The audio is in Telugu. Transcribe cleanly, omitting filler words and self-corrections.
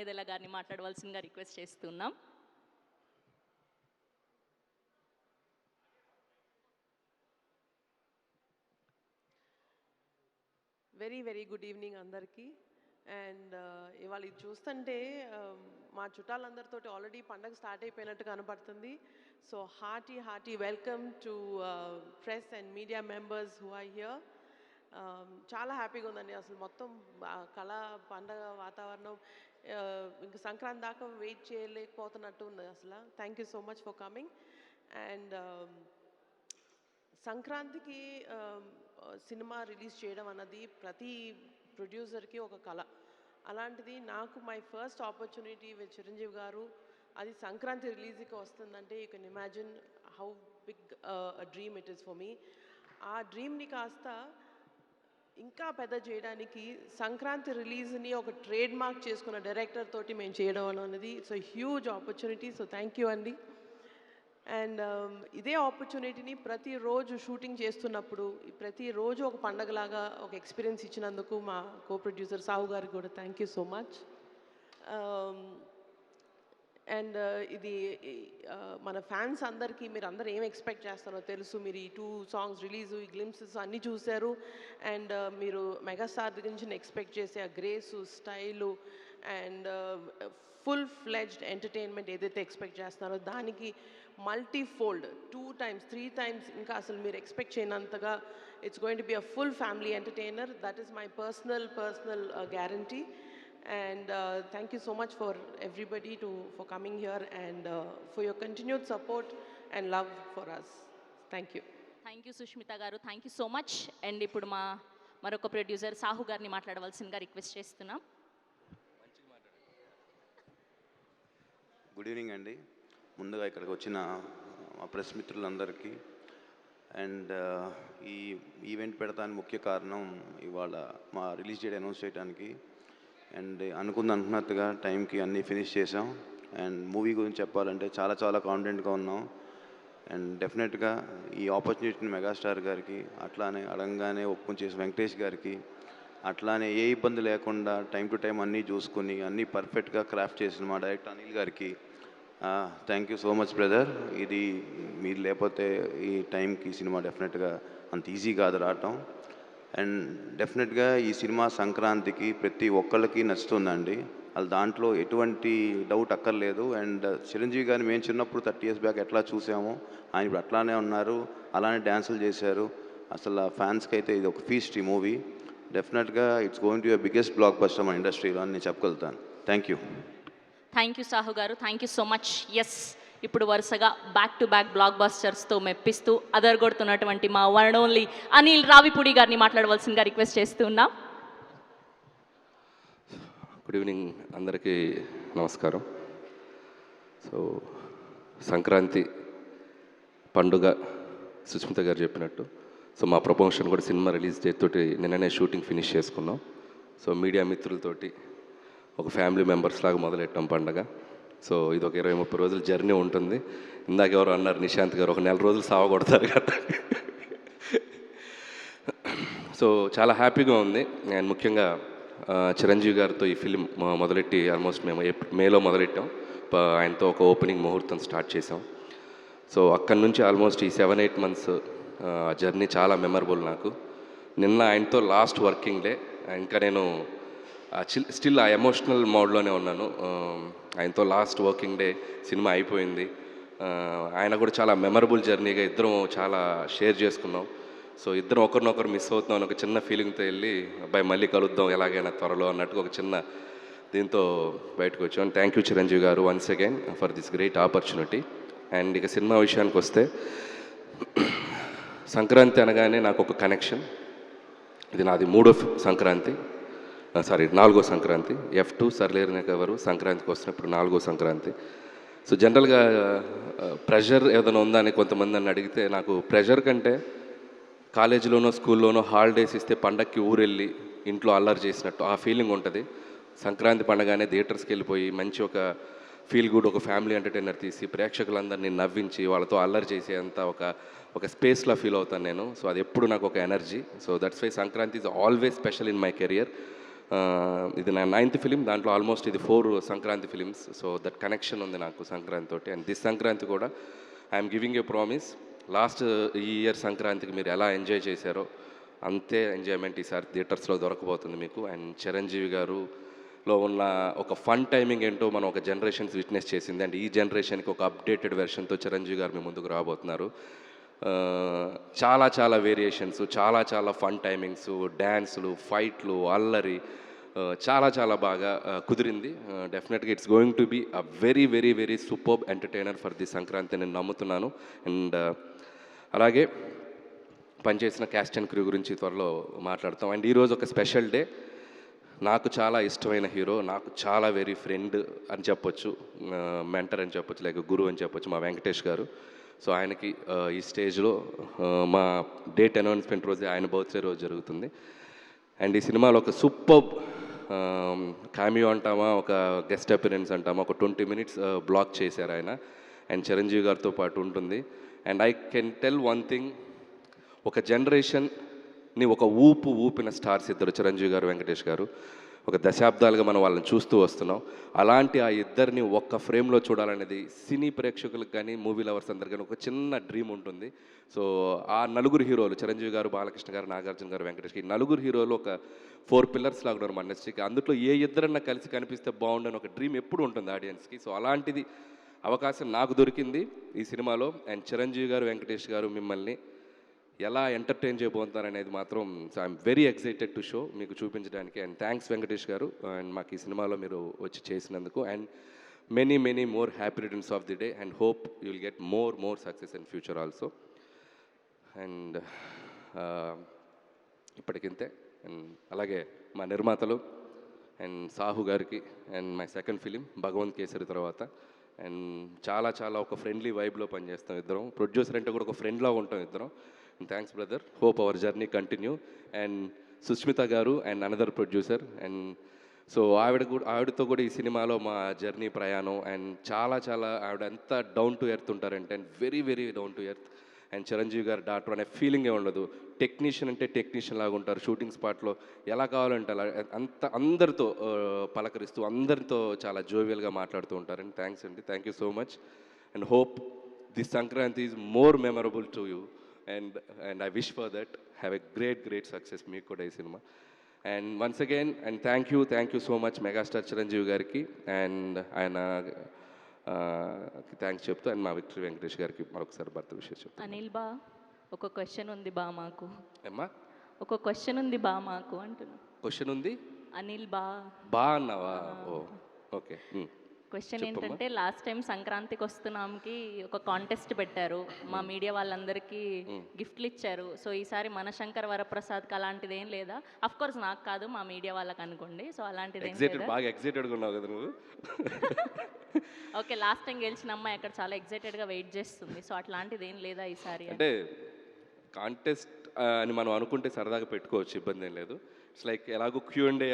ఏదెలా గారిని మాట్లాడవలసిందిగా రిక్వెస్ట్ చేస్తున్నాం. వెరీ గుడ్ ఈవినింగ్ అందరికీ. అండ్ ఇవాళ ఇది చూస్తుంటే మా చుట్టాలందరితో ఆల్రెడీ పండగ స్టార్ట్ అయిపోయినట్టు కనపడుతుంది. So hearty welcome to press and media members who are here. చాలా హ్యాపీగా ఉందండి. అసలు మొత్తం కళ పండగ వాతావరణం ఇంకా సంక్రాంతి దాకా వెయిట్ చేయలేకపోతున్నట్టు ఉంది అసలు. Thank you so much for coming. And సంక్రాంతికి సినిమా రిలీజ్ చేయడం అన్నది ప్రతి ప్రొడ్యూసర్కి ఒక కళ. అలాంటిది నాకు my first opportunity with Chiranjeevi garu, అది సంక్రాంతి రిలీజ్కి వస్తుందంటే you can imagine how big dream it is for me. ఆ డ్రీమ్ని కాస్త ఇంకా పెద్ద చేయడానికి సంక్రాంతి రిలీజ్ని ఒక ట్రేడ్ మార్క్ చేసుకున్న డైరెక్టర్ తోటి మేము చేయడం అనేది it's a huge opportunity. So thank you అండి. అండ్ ఇదే ఆపర్చునిటీని ప్రతిరోజు షూటింగ్ చేస్తున్నప్పుడు ప్రతిరోజు ఒక పండగలాగా ఒక ఎక్స్పీరియన్స్ ఇచ్చినందుకు మా కో ప్రొడ్యూసర్ సాహు గారికి కూడా thank you so much. And ఇది మన ఫ్యాన్స్ అందరికీ మీరు అందరూ ఏం ఎక్స్పెక్ట్ చేస్తారో తెలుసు. మీరు ఈ 2 సాంగ్స్ రిలీజు, ఈ గ్లిమ్సెస్ అన్నీ చూశారు. అండ్ మీరు మెగాస్టార్ దగ్గర నుంచి ఎక్స్పెక్ట్ చేసే ఆ grace, style and full fledged entertainment ఏదైతే ఎక్స్పెక్ట్ చేస్తున్నారో దానికి మల్టీఫోల్డ్ 2 times 3 times ఇంకా అసలు మీరు ఎక్స్పెక్ట్ చేయనంతగా it's going to be a full family entertainer. That is my personal guarantee. And thank you so much for everybody for coming here and for your continued support and love for us. Thank you. Thank you Sushmita garu, thank you so much. And ఇప్పుడు మరొక ప్రొడ్యూసర్ సాహు గారిని మాట్లాడవలసిందిగా రిక్వెస్ట్ చేస్తున్నాం. గుడ్ ఈవినింగ్ అండి. ముందుగా ఇక్కడికి వచ్చిన మా ప్రెస్ మిత్రులందరికీ అండ్ ఈ ఈవెంట్ పెడతానికి ముఖ్య కారణం ఇవాళ మా రిలీజ్ డేట్ అనౌన్స్ చేయడానికి. అండ్ అనుకున్నట్టుగా టైంకి అన్నీ ఫినిష్ చేసాం. అండ్ మూవీ గురించి చెప్పాలంటే చాలా కాన్ఫిడెంట్గా ఉన్నాం. అండ్ డెఫినెట్గా ఈ ఆపర్చునిటీని మెగాస్టార్ గారికి, అట్లానే అడగంగానే ఒప్పుకొని చేసిన వెంకటేష్ గారికి, అట్లానే ఏ ఇబ్బంది లేకుండా టైం టు టైం అన్నీ చూసుకుని అన్నీ పర్ఫెక్ట్గా క్రాఫ్ట్ చేసిన మా డైరెక్టర్ అనిల్ గారికి thank you so much brother. ఇది మీరు లేకపోతే ఈ టైంకి సినిమా డెఫినెట్గా అంత ఈజీ కాదు రావటం. అండ్ డెఫినెట్గా ఈ సినిమా సంక్రాంతికి ప్రతి ఒక్కళ్ళకి నచ్చుతుందండి. అది దాంట్లో ఎటువంటి డౌట్ అక్కర్లేదు. అండ్ చిరంజీవి గారిని మేము చిన్నప్పుడు 30 years బ్యాక్ ఎట్లా చూసామో ఆయన ఇప్పుడు అట్లానే ఉన్నారు, అలానే డ్యాన్సులు చేశారు. అసలు ఫ్యాన్స్కి అయితే ఇది ఒక ఫీస్ట్ ఈ మూవీ. డెఫినెట్గా it's going to be biggest blockbuster మన ఇండస్ట్రీలో అని నేను చెప్పగలుగుతాను. Thank you. Thank you Sahu garu, thank you so much. Yes, ఇప్పుడు వరుసగా బ్యాక్ టు బ్యాక్ బ్లాక్ బస్టర్స్తో మెప్పిస్తూ అదరగొడుతున్నటువంటి మా వన్ ఓన్లీ అనిల్ రావిపూడి గారిని మాట్లాడవలసిందిగా రిక్వెస్ట్ చేస్తున్నాం. గుడ్ ఈవినింగ్ అందరికీ నమస్కారం. సో సంక్రాంతి పండుగ సుష్మిత గారు చెప్పినట్టు సో మా ప్రమోషన్ కూడా సినిమా రిలీజ్ డేట్ తోటి నిన్ననే షూటింగ్ ఫినిష్ చేసుకున్నాం. సో మీడియా మిత్రులతోటి ఒక ఫ్యామిలీ మెంబర్స్ లాగా మొదలెట్టాం పండగ. సో ఇది ఒక 20-30 రోజుల జర్నీ ఉంటుంది. ఇందాక ఎవరు అన్నారు నిశాంత్ గారు, ఒక 4 రోజులు సావగొడతారు కదా. సో చాలా హ్యాపీగా ఉంది. అండ్ ముఖ్యంగా చిరంజీవి గారితో ఈ ఫిలిం మొదలెట్టి ఆల్మోస్ట్ మేము మేలో మొదలెట్టాం. ఆయనతో ఒక ఓపెనింగ్ ముహూర్తం స్టార్ట్ చేసాం. సో అక్కడి నుంచి ఆల్మోస్ట్ ఈ 7-8 months జర్నీ చాలా మెమరబుల్ నాకు. నిన్న ఆయనతో లాస్ట్ వర్కింగ్ డే. ఇంకా నేను స్టిల్ ఆ ఎమోషనల్ మోడ్లోనే ఉన్నాను. ఆయనతో లాస్ట్ వర్కింగ్ డే సినిమా అయిపోయింది. ఆయన కూడా చాలా మెమరబుల్ జర్నీగా ఇద్దరం చాలా షేర్ చేసుకున్నాం. సో ఇద్దరం ఒకరినొకరు మిస్ అవుతున్నాం ఒక చిన్న ఫీలింగ్తో వెళ్ళి అబ్బాయి మళ్ళీ కలుద్దాం ఎలాగైనా త్వరలో అన్నట్టుగా ఒక చిన్న దీంతో బయటకు వచ్చాం. థ్యాంక్ యూ చిరంజీవి గారు once again for this great opportunity. And ఇక సినిమా విషయానికి వస్తే సంక్రాంతి అనగానే నాకు ఒక కనెక్షన్. ఇది నాది 3వ సంక్రాంతి, 4వ సంక్రాంతి. F2 సర్లేరునెవరు సంక్రాంతికి వస్తున్నప్పుడు 4వ సంక్రాంతి. సో జనరల్గా ప్రెషర్ ఏదైనా ఉందా అని కొంతమంది నన్ను అడిగితే, నాకు ప్రెషర్ కంటే కాలేజీలోనో స్కూల్లోనో హాలిడేస్ ఇస్తే పండక్కి ఊరెళ్ళి ఇంట్లో అల్లరి చేసినట్టు ఆ ఫీలింగ్ ఉంటుంది. సంక్రాంతి పండగానే థియేటర్స్కి వెళ్ళిపోయి మంచి ఒక ఫీల్ గుడ్ ఒక ఫ్యామిలీ ఎంటర్టైనర్ తీసి ప్రేక్షకులందరినీ నవ్వించి వాళ్ళతో అల్లరి చేసేంత ఒక స్పేస్లో ఫీల్ అవుతాను నేను. సో అది ఎప్పుడు నాకు ఒక energy. So that's why Sankranti is always special in my career. ఇది నా 9th ఫిలిం, దాంట్లో ఆల్మోస్ట్ ఇది 4 Sankranti films. So that connection ఉంది నాకు సంక్రాంతి తోటి. అండ్ దిస్ సంక్రాంతి కూడా I'm giving a promise, last ఈ ఇయర్ సంక్రాంతికి మీరు ఎలా ఎంజాయ్ చేశారో అంతే ఎంజాయ్మెంట్ ఈసారి థియేటర్స్లో దొరకబోతుంది మీకు. అండ్ చిరంజీవి గారులో ఉన్న ఒక ఫన్ టైమింగ్ ఏంటో మనం ఒక జనరేషన్స్ విట్నెస్ చేసింది. అండ్ ఈ జనరేషన్కి ఒక అప్డేటెడ్ వెర్షన్తో చిరంజీవి గారు మీ ముందుకు రాబోతున్నారు. చాలా చాలా వేరియేషన్స్, చాలా చాలా ఫన్ టైమింగ్స్, డ్యాన్సులు, ఫైట్లు, అల్లరి, చాలా చాలా బాగా కుదిరింది. డెఫినెట్గా it's going to be a very very very superb entertainer for the Sankranti నేను నమ్ముతున్నాను. అండ్ అలాగే పనిచేసిన క్యాస్ట్ అండ్ క్రూ గురించి త్వరలో మాట్లాడతాం. అండ్ ఈరోజు ఒక స్పెషల్ డే. నాకు చాలా ఇష్టమైన హీరో, నాకు చాలా వెరీ ఫ్రెండ్ అని చెప్పొచ్చు, మెంటర్ అని చెప్పొచ్చు, లైక్ గురు అని చెప్పొచ్చు, మా వెంకటేష్ గారు. సో ఆయనకి ఈ స్టేజ్లో మా డేట్ అనౌన్స్మెంట్ రోజే ఆయన బర్త్డే రోజు జరుగుతుంది. అండ్ ఈ సినిమాలో ఒక సూపర్బ్ కామియో అంటామా, ఒక గెస్ట్ అపిరెన్స్ అంటామా, ఒక 20 minutes బ్లాక్ చేశారు ఆయన. అండ్ చిరంజీవి గారితో పాటు ఉంటుంది. And I can tell one thing, ఒక జనరేషన్ని ఒక ఊపిన స్టార్స్ ఇద్దరు, చిరంజీవి గారు, వెంకటేష్ గారు. ఒక దశాబ్దాలుగా మనం వాళ్ళని చూస్తూ వస్తున్నాం. అలాంటి ఆ ఇద్దరిని ఒక్క ఫ్రేమ్లో చూడాలనేది సినీ ప్రేక్షకులకు కానీ మూవీ లవర్స్ అందరికీ కానీ ఒక చిన్న డ్రీమ్ ఉంటుంది. సో ఆ నలుగురు హీరోలు, చిరంజీవి గారు, బాలకృష్ణ గారు, నాగార్జున గారు, వెంకటేష్, ఈ నలుగురు హీరోలు ఒక 4 pillars లాగా ఉన్నారు మన ఇండస్ట్రీకి. అందులో ఏ ఇద్దరన్నా కలిసి కనిపిస్తే బాగుండని ఒక డ్రీమ్ ఎప్పుడు ఉంటుంది ఆడియన్స్కి. సో అలాంటిది అవకాశం నాకు దొరికింది ఈ సినిమాలో. అండ్ చిరంజీవి గారు, వెంకటేష్ గారు మిమ్మల్ని ఎలా ఎంటర్టైన్ చేయబోతున్నారు అనేది మాత్రం I'm very excited to show మీకు చూపించడానికి. అండ్ థ్యాంక్స్ వెంకటేష్ గారు, అండ్ మాకు ఈ సినిమాలో మీరు వచ్చి చేసినందుకు. And many many more happy returns of the day and hope you will get more success in future also. And ఇప్పటికింతే. అండ్ అలాగే మా నిర్మాతలు అండ్ సాహు గారికి, and my second film Bhagavanth Kesari తర్వాత. అండ్ చాలా చాలా ఒక ఫ్రెండ్లీ వైబ్లో పనిచేస్తాం ఇద్దరం. ప్రొడ్యూసర్ అంటే కూడా ఒక ఫ్రెండ్లా ఉంటాం ఇద్దరం. Thanks brother, hope our journey continue. And Sushmita garu and another producer. And so ఆవిడతో కూడా ఈ సినిమాలో మా జర్నీ ప్రయాణం. అండ్ చాలా చాలా ఆవిడ ఎంత డౌన్ టు ఎర్త్ ఉంటారంటే, and very very down to earth. And Chiranjeevi గారు డాక్టర్ అనే ఫీలింగే ఉండదు. టెక్నీషియన్ అంటే టెక్నీషియన్ లాగా ఉంటారు. షూటింగ్ స్పాట్లో ఎలా కావాలంటే అలా అందరితో పలకరిస్తూ, అందరితో చాలా జోవియల్గా మాట్లాడుతూ ఉంటారు. అండ్ థ్యాంక్స్ అండి, thank you so much. And hope this Sankranti is more memorable to you. And I wish for that. Have a great success మీకు కూడా ఈ cinema. And once again and thank you so much megastar Chiranjeevi గారికి అండ్ ఆయన థ్యాంక్స్ చెప్తూ, అండ్ మా విక్టరీ వెంకటేష్ గారికి మరొకసారి భర్త విషయం చెప్తాను. అనిల్ బా, ఒక క్వశ్చన్ ఉంది బా మాకు. ఏమ్మా? ఒక క్వశ్చన్ ఉంది బా మాకు అంటున్నా. క్వశ్చన్ ఉంది? అనిల్ బా అన్నావా? ఓ ఓకే. క్వశ్చన్ ఏంటంటే, లాస్ట్ టైం సంక్రాంతికి వస్తున్నాంకి ఒక కాంటెస్ట్ పెట్టారు, మా మీడియా వాళ్ళందరికీ గిఫ్ట్లు ఇచ్చారు. సో ఈసారి మన శంకర్ వరప్రసాద్కి అలాంటిది ఏం లేదా? అఫ్ కోర్స్ నాకు కాదు, మా మీడియా వాళ్ళకి అనుకోండి. సో అలాంటిది ఏం లేదా? బాగా ఎక్సైటెడ్గా ఉన్నావు కదా నువ్వు. ఓకే, లాస్ట్ టైం గెలిచిన అమ్మాయి అక్కడ చాలా ఎక్సైటెడ్గా వెయిట్ చేస్తుంది. సో అట్లాంటిది ఏం లేదా ఈసారి? అంటే కాంటెస్ట్ అని మనం అనుకుంటే సరదాగా పెట్టుకోవచ్చు, ఇబ్బంది ఏం లేదు. ఇట్స్ లైక్ ఎలాగో Q&A